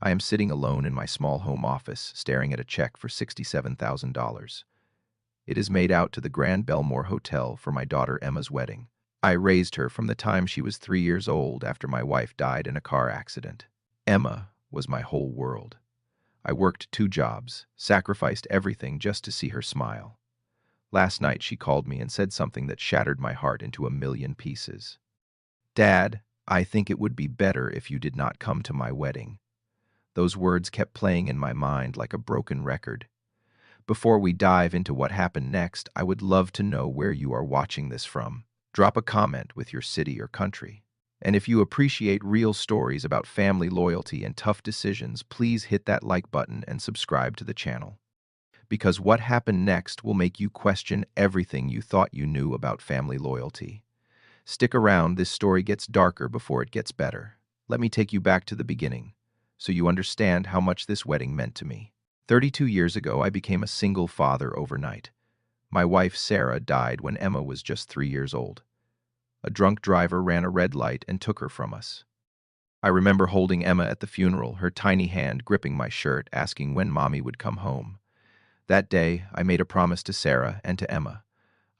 I am sitting alone in my small home office, staring at a check for $67,000. It is made out to the Grand Belmore Hotel for my daughter Emma's wedding. I raised her from the time she was 3 years old after my wife died in a car accident. Emma was my whole world. I worked 2 jobs, sacrificed everything just to see her smile. Last night she called me and said something that shattered my heart into a million pieces. "Dad, I think it would be better if you did not come to my wedding." Those words kept playing in my mind like a broken record. Before we dive into what happened next, I would love to know where you are watching this from. Drop a comment with your city or country. And if you appreciate real stories about family loyalty and tough decisions, please hit that like button and subscribe to the channel. Because what happened next will make you question everything you thought you knew about family loyalty. Stick around, this story gets darker before it gets better. Let me take you back to the beginning, so you understand how much this wedding meant to me. 32 years ago, I became a single father overnight. My wife, Sarah, died when Emma was just 3 years old. A drunk driver ran a red light and took her from us. I remember holding Emma at the funeral, her tiny hand gripping my shirt, asking when Mommy would come home. That day, I made a promise to Sarah and to Emma.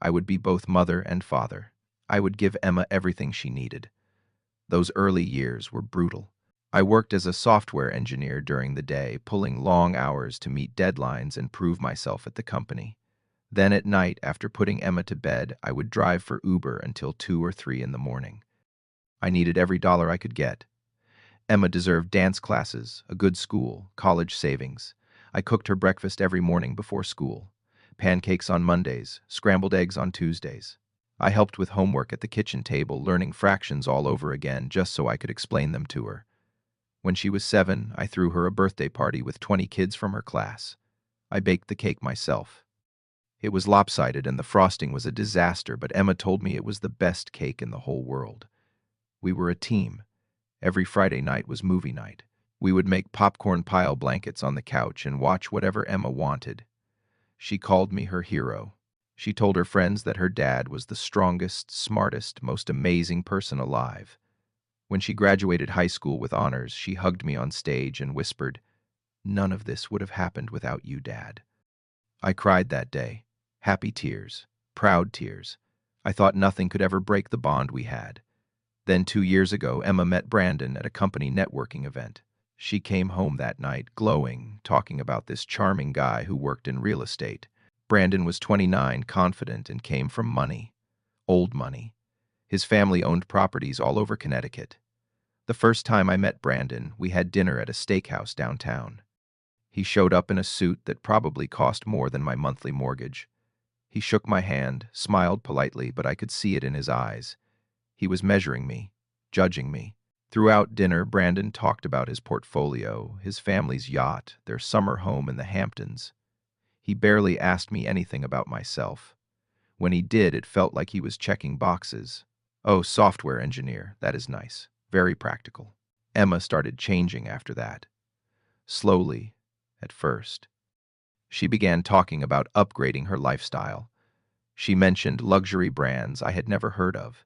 I would be both mother and father. I would give Emma everything she needed. Those early years were brutal. I worked as a software engineer during the day, pulling long hours to meet deadlines and prove myself at the company. Then at night, after putting Emma to bed, I would drive for Uber until 2 or 3 in the morning. I needed every dollar I could get. Emma deserved dance classes, a good school, college savings. I cooked her breakfast every morning before school. Pancakes on Mondays, scrambled eggs on Tuesdays. I helped with homework at the kitchen table, learning fractions all over again just so I could explain them to her. When she was 7, I threw her a birthday party with 20 kids from her class. I baked the cake myself. It was lopsided and the frosting was a disaster, but Emma told me it was the best cake in the whole world. We were a team. Every Friday night was movie night. We would make popcorn pile blankets on the couch and watch whatever Emma wanted. She called me her hero. She told her friends that her dad was the strongest, smartest, most amazing person alive. When she graduated high school with honors, she hugged me on stage and whispered, "None of this would have happened without you, Dad." I cried that day. Happy tears, proud tears. I thought nothing could ever break the bond we had. Then 2 years ago, Emma met Brandon at a company networking event. She came home that night, glowing, talking about this charming guy who worked in real estate. Brandon was 29, confident, and came from money. Old money. His family owned properties all over Connecticut. The first time I met Brandon, we had dinner at a steakhouse downtown. He showed up in a suit that probably cost more than my monthly mortgage. He shook my hand, smiled politely, but I could see it in his eyes. He was measuring me, judging me. Throughout dinner, Brandon talked about his portfolio, his family's yacht, their summer home in the Hamptons. He barely asked me anything about myself. When he did, it felt like he was checking boxes. "Oh, software engineer, that is nice. Very practical." Emma started changing after that. Slowly, at first. She began talking about upgrading her lifestyle. She mentioned luxury brands I had never heard of.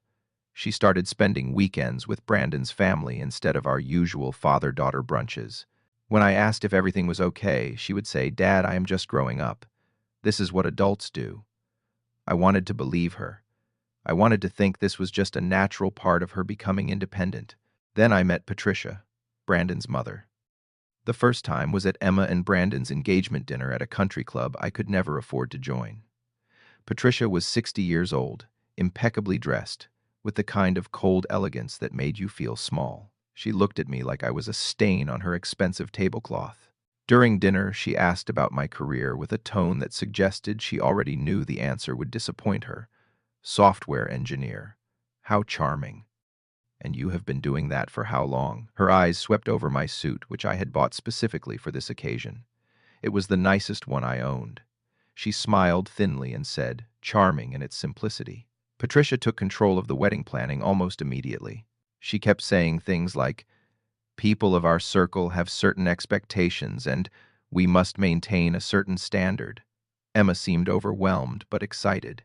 She started spending weekends with Brandon's family instead of our usual father-daughter brunches. When I asked if everything was okay, she would say, "Dad, I am just growing up. This is what adults do." I wanted to believe her. I wanted to think this was just a natural part of her becoming independent. Then I met Patricia, Brandon's mother. The first time was at Emma and Brandon's engagement dinner at a country club I could never afford to join. Patricia was 60 years old, impeccably dressed, with the kind of cold elegance that made you feel small. She looked at me like I was a stain on her expensive tablecloth. During dinner, she asked about my career with a tone that suggested she already knew the answer would disappoint her. "Software engineer. How charming. And you have been doing that for how long?" Her eyes swept over my suit, which I had bought specifically for this occasion. It was the nicest one I owned. She smiled thinly and said, "Charming in its simplicity." Patricia took control of the wedding planning almost immediately. She kept saying things like, "People of our circle have certain expectations, and we must maintain a certain standard." Emma seemed overwhelmed but excited.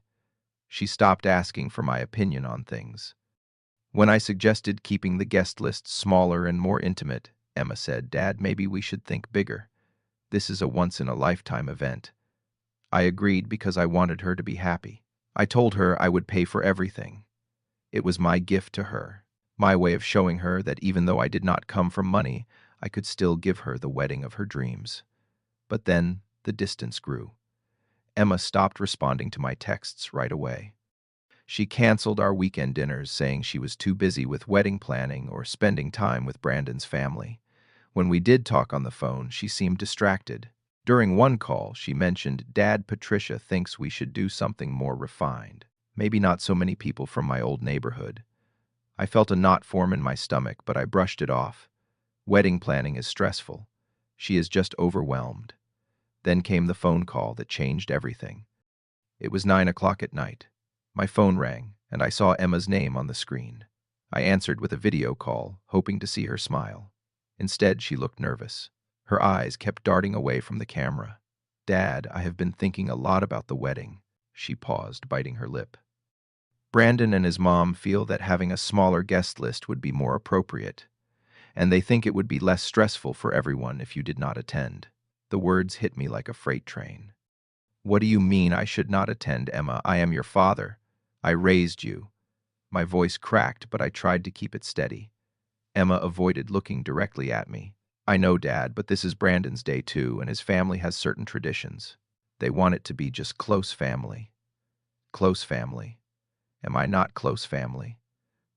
She stopped asking for my opinion on things. When I suggested keeping the guest list smaller and more intimate, Emma said, "Dad, maybe we should think bigger. This is a once-in-a-lifetime event." I agreed because I wanted her to be happy. I told her I would pay for everything. It was my gift to her, my way of showing her that even though I did not come from money, I could still give her the wedding of her dreams. But then the distance grew. Emma stopped responding to my texts right away. She canceled our weekend dinners, saying she was too busy with wedding planning or spending time with Brandon's family. When we did talk on the phone, she seemed distracted. During one call, she mentioned, "Dad, Patricia thinks we should do something more refined. Maybe not so many people from my old neighborhood." I felt a knot form in my stomach, but I brushed it off. Wedding planning is stressful. She is just overwhelmed. Then came the phone call that changed everything. It was 9 o'clock at night. My phone rang, and I saw Emma's name on the screen. I answered with a video call, hoping to see her smile. Instead, she looked nervous. Her eyes kept darting away from the camera. "Dad, I have been thinking a lot about the wedding." She paused, biting her lip. "Brandon and his mom feel that having a smaller guest list would be more appropriate, and they think it would be less stressful for everyone if you did not attend." The words hit me like a freight train. "What do you mean I should not attend, Emma? I am your father. I raised you." My voice cracked, but I tried to keep it steady. Emma avoided looking directly at me. "I know, Dad, but this is Brandon's day too, and his family has certain traditions. They want it to be just close family." Close family. Am I not close family?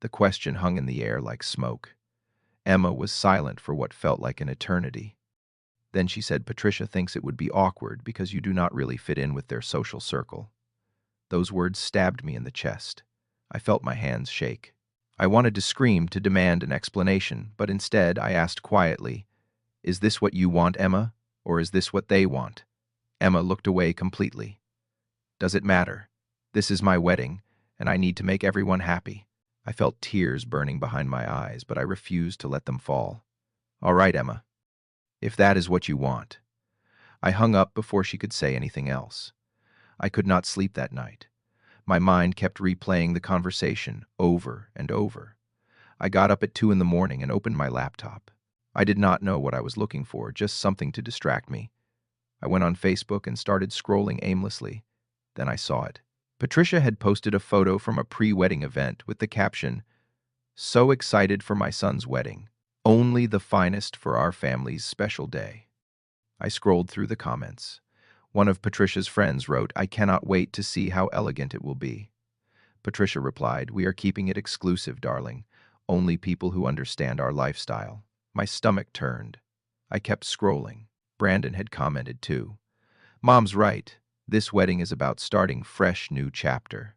The question hung in the air like smoke. Emma was silent for what felt like an eternity. Then she said, "Patricia thinks it would be awkward because you do not really fit in with their social circle." Those words stabbed me in the chest. I felt my hands shake. I wanted to scream to demand an explanation, but instead I asked quietly, "Is this what you want, Emma, or is this what they want?" Emma looked away completely. "Does it matter? This is my wedding, and I need to make everyone happy." I felt tears burning behind my eyes, but I refused to let them fall. "All right, Emma, if that is what you want." I hung up before she could say anything else. I could not sleep that night. My mind kept replaying the conversation over and over. I got up at 2 in the morning and opened my laptop. I did not know what I was looking for, just something to distract me. I went on Facebook and started scrolling aimlessly. Then I saw it. Patricia had posted a photo from a pre-wedding event with the caption, "So excited for my son's wedding. Only the finest for our family's special day." I scrolled through the comments. One of Patricia's friends wrote, "I cannot wait to see how elegant it will be." Patricia replied, "We are keeping it exclusive, darling. Only people who understand our lifestyle." My stomach turned. I kept scrolling. Brandon had commented too. "Mom's right. This wedding is about starting fresh new chapter."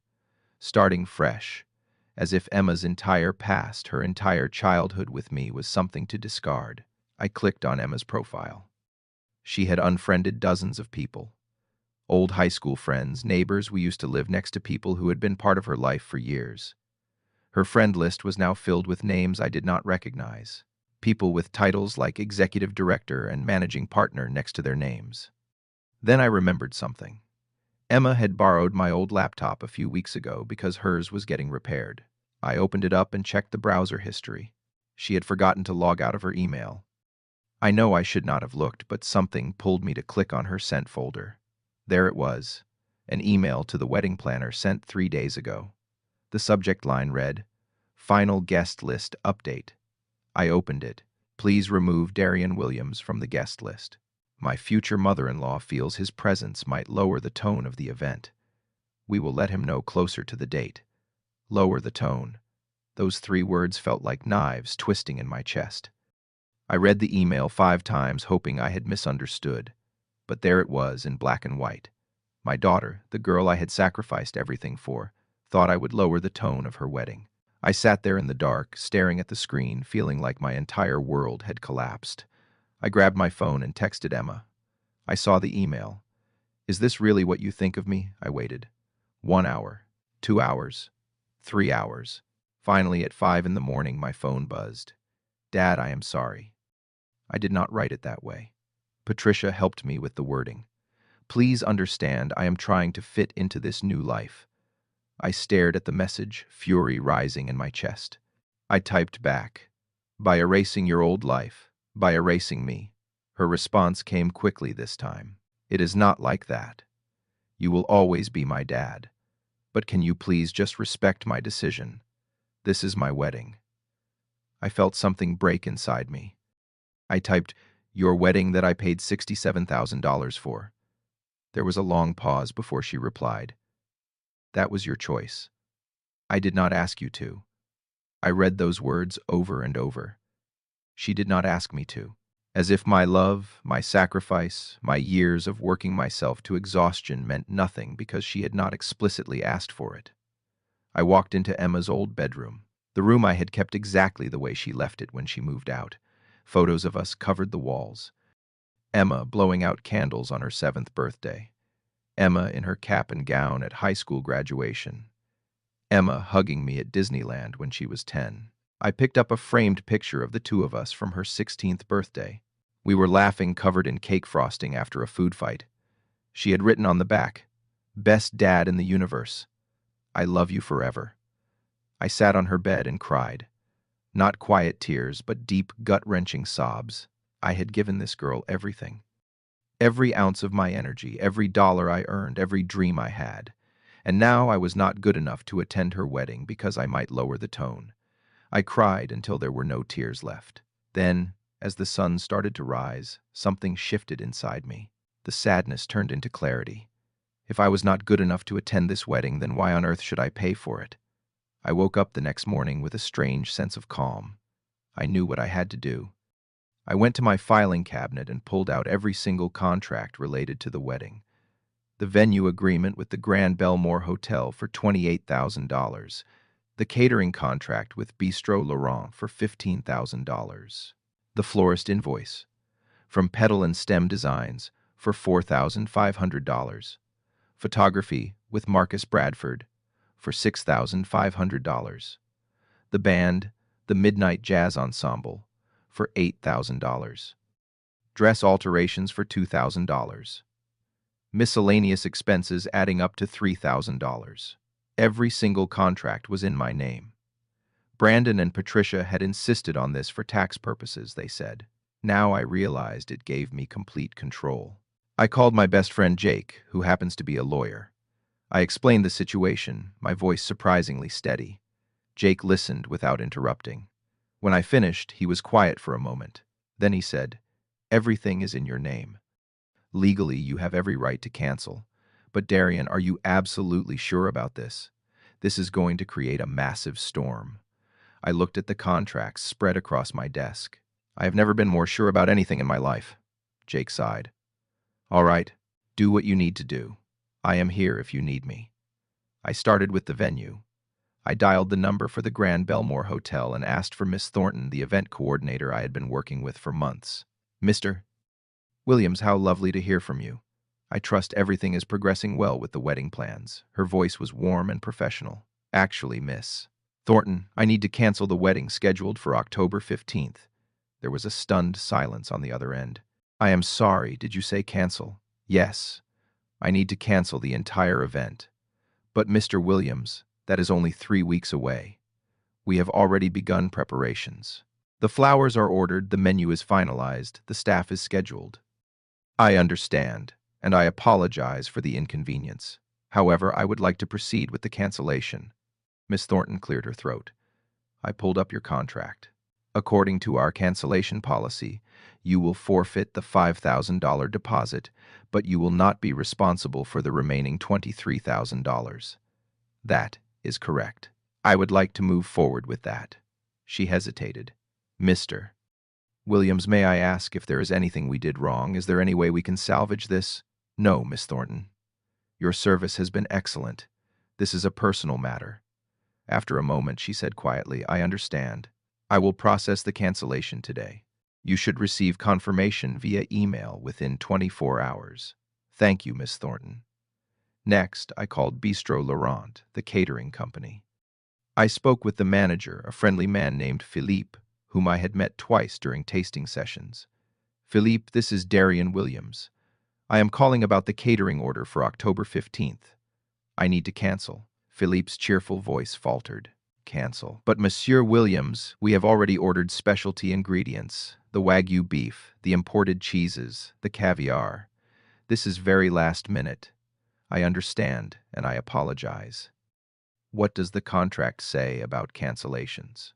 Starting fresh. As if Emma's entire past, her entire childhood with me, was something to discard. I clicked on Emma's profile. She had unfriended dozens of people. Old high school friends, neighbors. We used to live next to people who had been part of her life for years. Her friend list was now filled with names I did not recognize. People with titles like executive director and managing partner next to their names. Then I remembered something. Emma had borrowed my old laptop a few weeks ago because hers was getting repaired. I opened it up and checked the browser history. She had forgotten to log out of her email. I know I should not have looked, but something pulled me to click on her sent folder. There it was, an email to the wedding planner sent 3 days ago. The subject line read, "Final guest list update." I opened it. "Please remove Darian Williams from the guest list. My future mother-in-law feels his presence might lower the tone of the event. We will let him know closer to the date." Lower the tone. Those 3 words felt like knives twisting in my chest. I read the email 5 times, hoping I had misunderstood. But there it was in black and white. My daughter, the girl I had sacrificed everything for, thought I would lower the tone of her wedding. I sat there in the dark, staring at the screen, feeling like my entire world had collapsed. I grabbed my phone and texted Emma. I saw the email. "Is this really what you think of me?" I waited. 1 hour, 2 hours, 3 hours. Finally, at 5 in the morning, my phone buzzed. "Dad, I am sorry." I did not write it that way. Patricia helped me with the wording. "Please understand, I am trying to fit into this new life." I stared at the message, fury rising in my chest. I typed back, "By erasing your old life, by erasing me. Her response came quickly this time. It is not like that. You will always be my dad. But can you please just respect my decision? This is my wedding. I felt something break inside me. I typed, your wedding that I paid $67,000 for. There was a long pause before she replied. That was your choice. I did not ask you to. I read those words over and over. She did not ask me to. As if my love, my sacrifice, my years of working myself to exhaustion meant nothing because she had not explicitly asked for it. I walked into Emma's old bedroom, the room I had kept exactly the way she left it when she moved out. Photos of us covered the walls. Emma blowing out candles on her 7th birthday. Emma in her cap and gown at high school graduation. Emma hugging me at Disneyland when she was 10. I picked up a framed picture of the two of us from her 16th birthday. We were laughing covered in cake frosting after a food fight. She had written on the back, "Best dad in the universe. I love you forever." I sat on her bed and cried. Not quiet tears, but deep, gut-wrenching sobs. I had given this girl everything. Every ounce of my energy, every dollar I earned, every dream I had. And now I was not good enough to attend her wedding because I might lower the tone. I cried until there were no tears left. Then, as the sun started to rise, something shifted inside me. The sadness turned into clarity. If I was not good enough to attend this wedding, then why on earth should I pay for it? I woke up the next morning with a strange sense of calm. I knew what I had to do. I went to my filing cabinet and pulled out every single contract related to the wedding. The venue agreement with the Grand Belmore Hotel for $28,000. The catering contract with Bistro Laurent for $15,000. The florist invoice from Petal and Stem Designs for $4,500. Photography with Marcus Bradford for $6,500. The band, the Midnight Jazz Ensemble, for $8,000. Dress alterations for $2,000. Miscellaneous expenses adding up to $3,000. Every single contract was in my name. Brandon and Patricia had insisted on this for tax purposes, they said. Now I realized it gave me complete control. I called my best friend Jake, who happens to be a lawyer. I explained the situation, my voice surprisingly steady. Jake listened without interrupting. When I finished, he was quiet for a moment. Then he said, "Everything is in your name. Legally, you have every right to cancel. But Darian, are you absolutely sure about this? This is going to create a massive storm." I looked at the contracts spread across my desk. "I have never been more sure about anything in my life." Jake sighed. "All right, do what you need to do. I am here if you need me." I started with the venue. I dialed the number for the Grand Belmore Hotel and asked for Miss Thornton, the event coordinator I had been working with for months. "Mr. Williams, how lovely to hear from you. I trust everything is progressing well with the wedding plans." Her voice was warm and professional. "Actually, Miss Thornton, I need to cancel the wedding scheduled for October 15th. There was a stunned silence on the other end. "I am sorry, did you say cancel?" "Yes. I need to cancel the entire event." "But Mr. Williams, that is only 3 weeks away. We have already begun preparations. The flowers are ordered, the menu is finalized, the staff is scheduled." "I understand, and I apologize for the inconvenience. However, I would like to proceed with the cancellation." Miss Thornton cleared her throat. I pulled up your contract. "According to our cancellation policy, you will forfeit the $5,000 deposit, but you will not be responsible for the remaining $23,000. That is correct. I would like to move forward with that." She hesitated. "Mr. Williams, may I ask if there is anything we did wrong? Is there any way we can salvage this?" "No, Miss Thornton. Your service has been excellent. This is a personal matter." After a moment, she said quietly, "I understand. I will process the cancellation today. You should receive confirmation via email within 24 hours. Thank you, Miss Thornton." Next, I called Bistro Laurent, the catering company. I spoke with the manager, a friendly man named Philippe, whom I had met twice during tasting sessions. "Philippe, this is Darian Williams. I am calling about the catering order for October 15th. I need to cancel." Philippe's cheerful voice faltered. cancel. But Monsieur Williams, we have already ordered specialty ingredients, the Wagyu beef, the imported cheeses, the caviar. This is very last minute. I understand, and I apologize. What does the contract say about cancellations?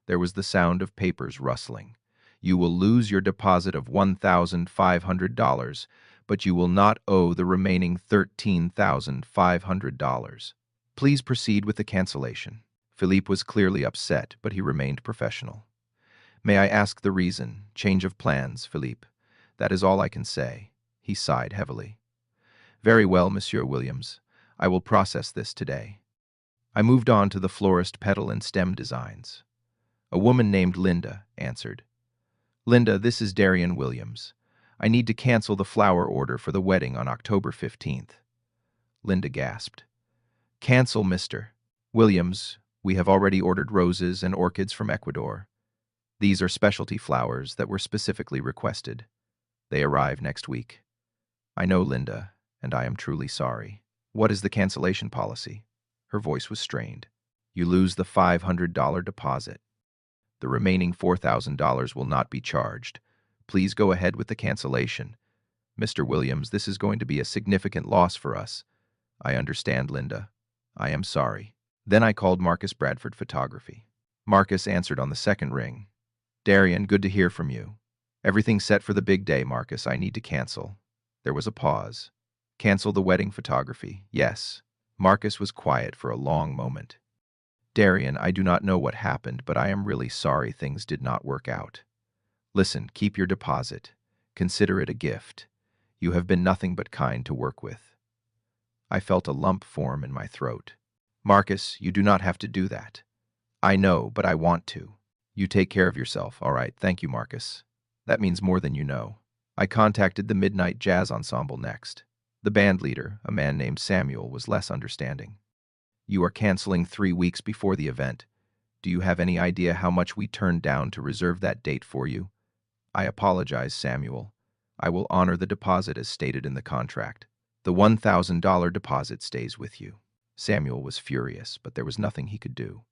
There was the sound of papers rustling. You will lose your deposit of $1,500, but you will not owe the remaining $13,500. Please proceed with the cancellation. Philippe was clearly upset, but he remained professional. May I ask the reason? Change of plans, Philippe. That is all I can say. He sighed heavily. Very well, Monsieur Williams. I will process this today. I moved on to the florist petal and stem designs. A woman named Linda answered. Linda, this is Darian Williams. I need to cancel the flower order for the wedding on October 15th. Linda gasped. Cancel, Mr. Williams. We have already ordered roses and orchids from Ecuador. These are specialty flowers that were specifically requested. They arrive next week. I know, Linda, and I am truly sorry. What is the cancellation policy? Her voice was strained. You lose the $500 deposit. The remaining $4,000 will not be charged. Please go ahead with the cancellation. Mr. Williams, this is going to be a significant loss for us. I understand, Linda. I am sorry. Then I called Marcus Bradford Photography. Marcus answered on the second ring. Darian, good to hear from you. Everything set for the big day, Marcus. I need to cancel. There was a pause. Cancel the wedding photography. Yes. Marcus was quiet for a long moment. Darian, I do not know what happened, but I am really sorry things did not work out. Listen, keep your deposit. Consider it a gift. You have been nothing but kind to work with. I felt a lump form in my throat. Marcus, you do not have to do that. I know, but I want to. You take care of yourself, all right? Thank you, Marcus. That means more than you know. I contacted the Midnight Jazz Ensemble next. The band leader, a man named Samuel, was less understanding. You are canceling 3 weeks before the event. Do you have any idea how much we turned down to reserve that date for you? I apologize, Samuel. I will honor the deposit as stated in the contract. The $1,000 deposit stays with you. Samuel was furious, but there was nothing he could do.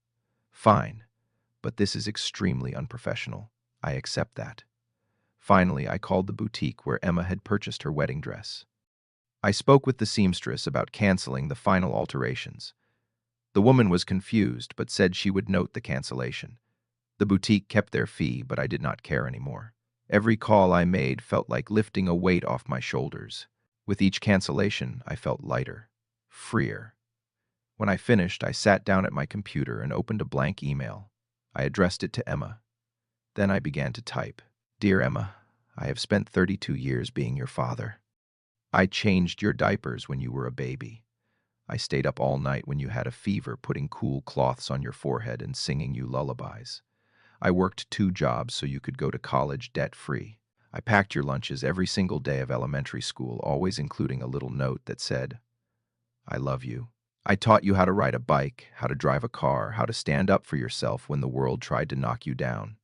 Fine, but this is extremely unprofessional. I accept that. Finally, I called the boutique where Emma had purchased her wedding dress. I spoke with the seamstress about canceling the final alterations. The woman was confused, but said she would note the cancellation. The boutique kept their fee, but I did not care anymore. Every call I made felt like lifting a weight off my shoulders. With each cancellation, I felt lighter, freer. When I finished, I sat down at my computer and opened a blank email. I addressed it to Emma. Then I began to type. Dear Emma, I have spent 32 years being your father. I changed your diapers when you were a baby. I stayed up all night when you had a fever, putting cool cloths on your forehead and singing you lullabies. I worked 2 jobs so you could go to college debt-free. I packed your lunches every single day of elementary school, always including a little note that said, I love you. I taught you how to ride a bike, how to drive a car, how to stand up for yourself when the world tried to knock you down.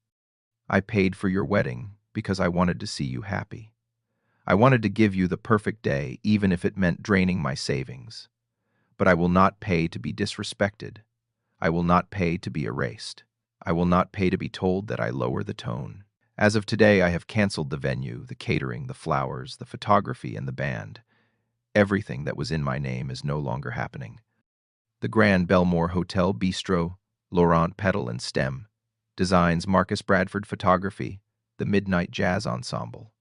I paid for your wedding because I wanted to see you happy. I wanted to give you the perfect day, even if it meant draining my savings. But I will not pay to be disrespected. I will not pay to be erased. I will not pay to be told that I lower the tone. As of today, I have canceled the venue, the catering, the flowers, the photography, and the band. Everything that was in my name is no longer happening. The Grand Belmore Hotel Bistro, Laurent Petal and Stem, designs Marcus Bradford Photography, the Midnight Jazz Ensemble.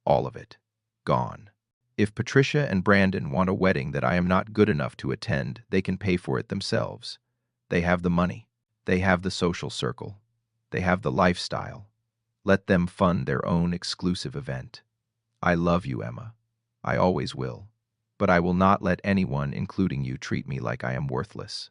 All of it. Gone. If Patricia and Brandon want a wedding that I am not good enough to attend, they can pay for it themselves. They have the money. They have the social circle. They have the lifestyle. Let them fund their own exclusive event. I love you, Emma. I always will. But I will not let anyone, including you, treat me like I am worthless.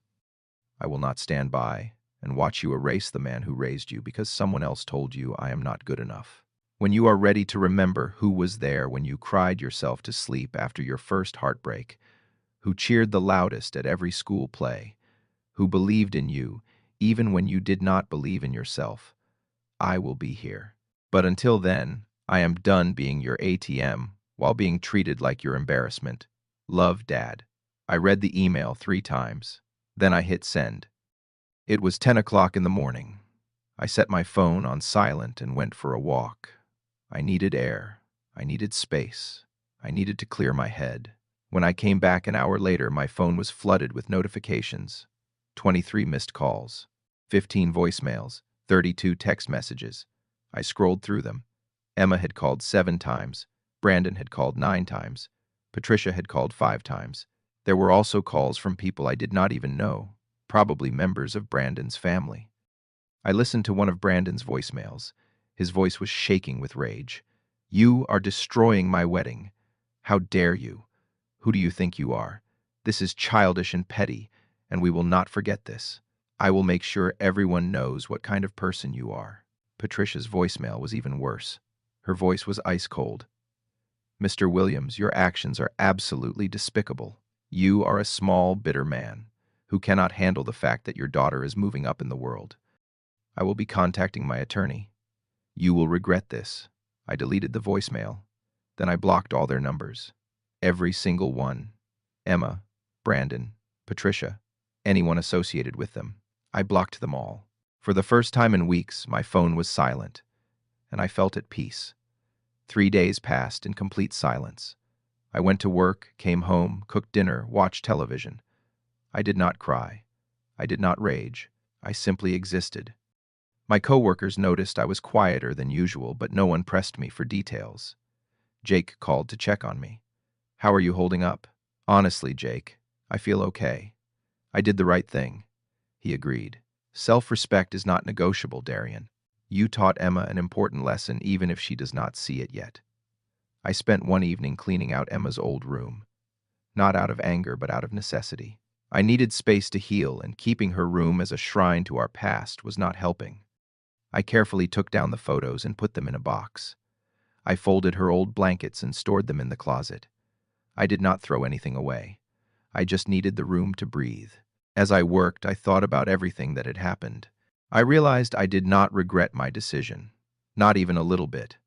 I will not stand by and watch you erase the man who raised you because someone else told you I am not good enough. When you are ready to remember who was there when you cried yourself to sleep after your first heartbreak, who cheered the loudest at every school play, who believed in you even when you did not believe in yourself, I will be here. But until then, I am done being your ATM while being treated like your embarrassment. Love, Dad. I read the email 3 times. Then I hit send. It was 10 o'clock in the morning. I set my phone on silent and went for a walk. I needed air. I needed space. I needed to clear my head. When I came back an hour later, my phone was flooded with notifications. 23 missed calls, 15 voicemails, 32 text messages. I scrolled through them. Emma had called 7 times. Brandon had called 9 times. Patricia had called 5 times. There were also calls from people I did not even know, probably members of Brandon's family. I listened to one of Brandon's voicemails. His voice was shaking with rage. "You are destroying my wedding. How dare you? Who do you think you are? This is childish and petty, and we will not forget this. I will make sure everyone knows what kind of person you are." Patricia's voicemail was even worse. Her voice was ice cold. "Mr. Williams, your actions are absolutely despicable. You are a small, bitter man who cannot handle the fact that your daughter is moving up in the world. I will be contacting my attorney. You will regret this." I deleted the voicemail. Then I blocked all their numbers. Every single one. Emma, Brandon, Patricia, anyone associated with them. I blocked them all. For the first time in weeks, my phone was silent, and I felt at peace. 3 days passed in complete silence. I went to work, came home, cooked dinner, watched television. I did not cry. I did not rage. I simply existed. My coworkers noticed I was quieter than usual, but no one pressed me for details. Jake called to check on me. "How are you holding up?" "Honestly, Jake, I feel okay. I did the right thing," he agreed. "Self-respect is not negotiable, Darian. You taught Emma an important lesson even if she does not see it yet." I spent one evening cleaning out Emma's old room. Not out of anger, but out of necessity. I needed space to heal, and keeping her room as a shrine to our past was not helping. I carefully took down the photos and put them in a box. I folded her old blankets and stored them in the closet. I did not throw anything away. I just needed the room to breathe. As I worked, I thought about everything that had happened. I realized I did not regret my decision. Not even a little bit.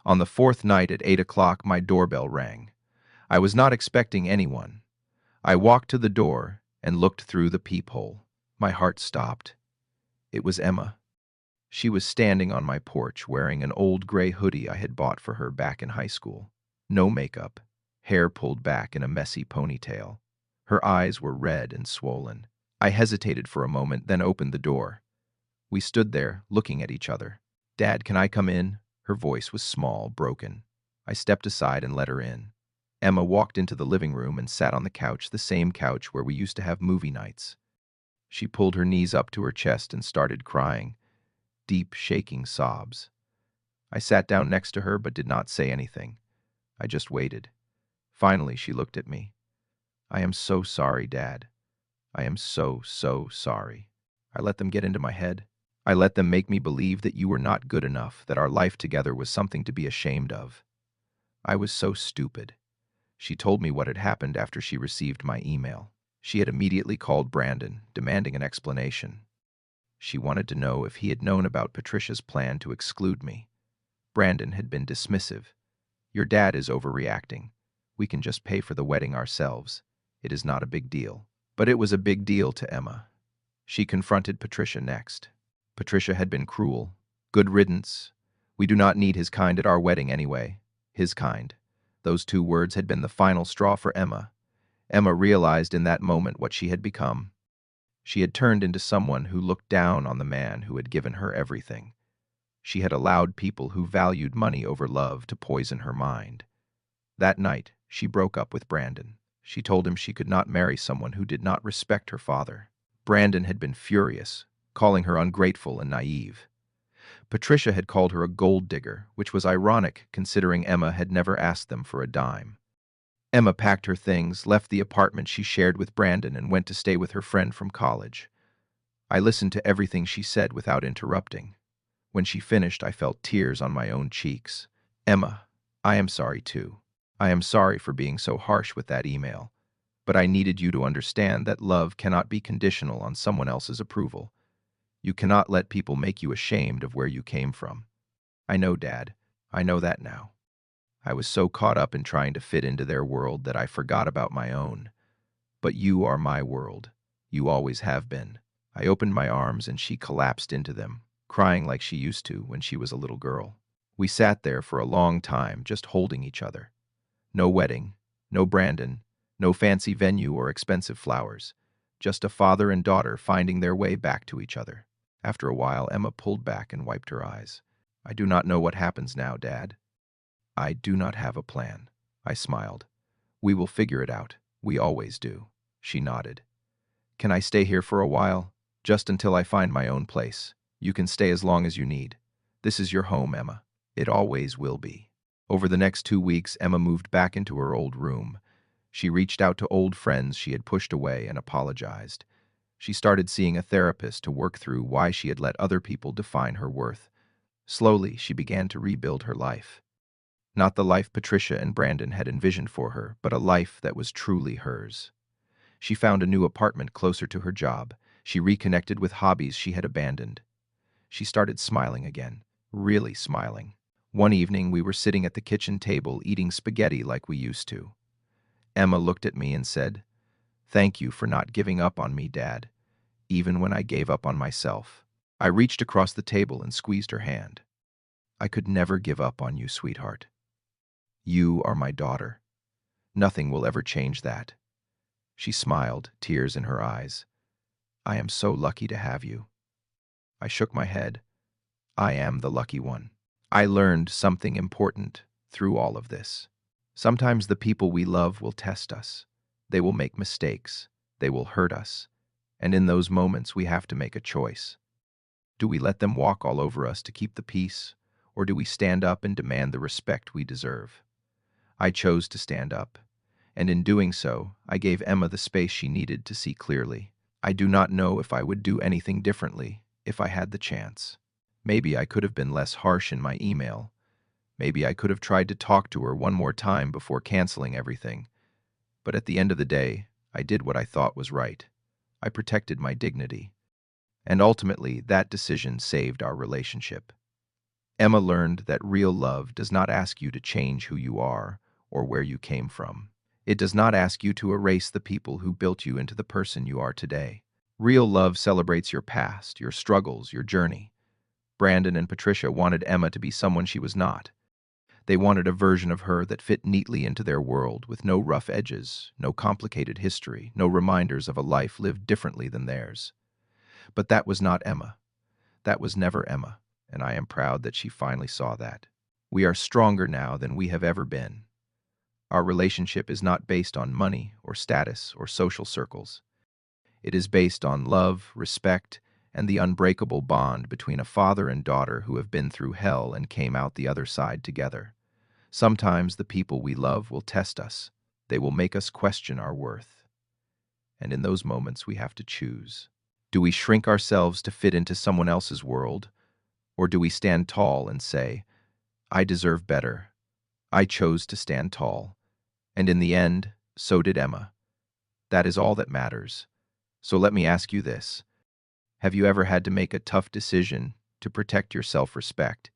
On the 4th night at 8 o'clock, my doorbell rang. I was not expecting anyone. I walked to the door and looked through the peephole. My heart stopped. It was Emma. She was standing on my porch wearing an old gray hoodie I had bought for her back in high school. No makeup, hair pulled back in a messy ponytail. Her eyes were red and swollen. I hesitated for a moment, then opened the door. We stood there, looking at each other. "Dad, can I come in?" Her voice was small, broken. I stepped aside and let her in. Emma walked into the living room and sat on the couch, the same couch where we used to have movie nights. She pulled her knees up to her chest and started crying. Deep, shaking sobs. I sat down next to her but did not say anything. I just waited. Finally, she looked at me. "I am so sorry, Dad. I am so sorry. I let them get into my head. I let them make me believe that you were not good enough, that our life together was something to be ashamed of. I was so stupid." She told me what had happened after she received my email. She had immediately called Brandon, demanding an explanation. She wanted to know if he had known about Patricia's plan to exclude me. Brandon had been dismissive. "Your dad is overreacting. We can just pay for the wedding ourselves. It is not a big deal." But it was a big deal to Emma. She confronted Patricia next. Patricia had been cruel. "Good riddance. We do not need his kind at our wedding anyway." His kind. Those 2 words had been the final straw for Emma. Emma realized in that moment what she had become. She had turned into someone who looked down on the man who had given her everything. She had allowed people who valued money over love to poison her mind. That night, she broke up with Brandon. She told him she could not marry someone who did not respect her father. Brandon had been furious, calling her ungrateful and naive. Patricia had called her a gold digger, which was ironic considering Emma had never asked them for a dime. Emma packed her things, left the apartment she shared with Brandon, and went to stay with her friend from college. I listened to everything she said without interrupting. When she finished, I felt tears on my own cheeks. "Emma, I am sorry too. I am sorry for being so harsh with that email. But I needed you to understand that love cannot be conditional on someone else's approval. You cannot let people make you ashamed of where you came from." "I know, Dad. I know that now." I was so caught up in trying to fit into their world that I forgot about my own. "But you are my world. You always have been. I opened my arms and she collapsed into them, crying like she used to when she was a little girl. We sat there for a long time, just holding each other. No wedding, no Brandon, no fancy venue or expensive flowers. Just a father and daughter finding their way back to each other. After a while, Emma pulled back and wiped her eyes. I do not know what happens now, Dad. I do not have a plan. I smiled. We will figure it out. We always do. She nodded. Can I stay here for a while? Just until I find my own place. You can stay as long as you need. This is your home, Emma. It always will be. Over the next 2 weeks, Emma moved back into her old room. She reached out to old friends she had pushed away and apologized. She started seeing a therapist to work through why she had let other people define her worth. Slowly, she began to rebuild her life. Not the life Patricia and Brandon had envisioned for her, but a life that was truly hers. She found a new apartment closer to her job. She reconnected with hobbies she had abandoned. She started smiling again, really smiling. One evening, we were sitting at the kitchen table eating spaghetti like we used to. Emma looked at me and said, "Thank you for not giving up on me, Dad, even when I gave up on myself." I reached across the table and squeezed her hand. "I could never give up on you, sweetheart. You are my daughter. Nothing will ever change that." She smiled, tears in her eyes. "I am so lucky to have you." I shook my head. I am the lucky one. I learned something important through all of this. Sometimes the people we love will test us. They will make mistakes. They will hurt us. And in those moments, we have to make a choice. Do we let them walk all over us to keep the peace, or do we stand up and demand the respect we deserve? I chose to stand up, and in doing so, I gave Emma the space she needed to see clearly. I do not know if I would do anything differently if I had the chance. Maybe I could have been less harsh in my email. Maybe I could have tried to talk to her one more time before canceling everything. But at the end of the day, I did what I thought was right. I protected my dignity. And ultimately, that decision saved our relationship. Emma learned that real love does not ask you to change who you are or where you came from. It does not ask you to erase the people who built you into the person you are today. Real love celebrates your past, your struggles, your journey. Brandon and Patricia wanted Emma to be someone she was not. They wanted a version of her that fit neatly into their world, with no rough edges, no complicated history, no reminders of a life lived differently than theirs. But that was not Emma. That was never Emma, and I am proud that she finally saw that. We are stronger now than we have ever been. Our relationship is not based on money or status or social circles. It is based on love, respect, and the unbreakable bond between a father and daughter who have been through hell and came out the other side together. Sometimes the people we love will test us. They will make us question our worth. And in those moments, we have to choose. Do we shrink ourselves to fit into someone else's world? Or do we stand tall and say, "I deserve better. I chose to stand tall." And in the end, so did Emma. That is all that matters. So let me ask you this. Have you ever had to make a tough decision to protect your self-respect,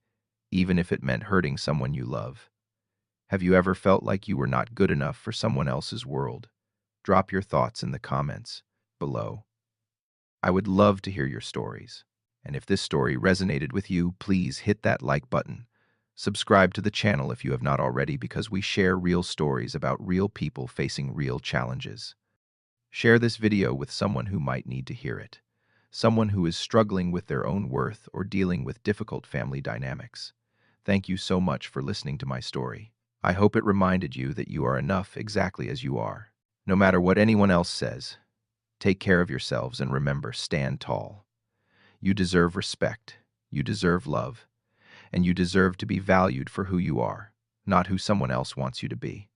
even if it meant hurting someone you love? Have you ever felt like you were not good enough for someone else's world? Drop your thoughts in the comments below. I would love to hear your stories. And if this story resonated with you, please hit that like button. Subscribe to the channel if you have not already, because we share real stories about real people facing real challenges. Share this video with someone who might need to hear it. Someone who is struggling with their own worth or dealing with difficult family dynamics. Thank you so much for listening to my story. I hope it reminded you that you are enough exactly as you are. No matter what anyone else says, take care of yourselves and remember, stand tall. You deserve respect, you deserve love, and you deserve to be valued for who you are, not who someone else wants you to be.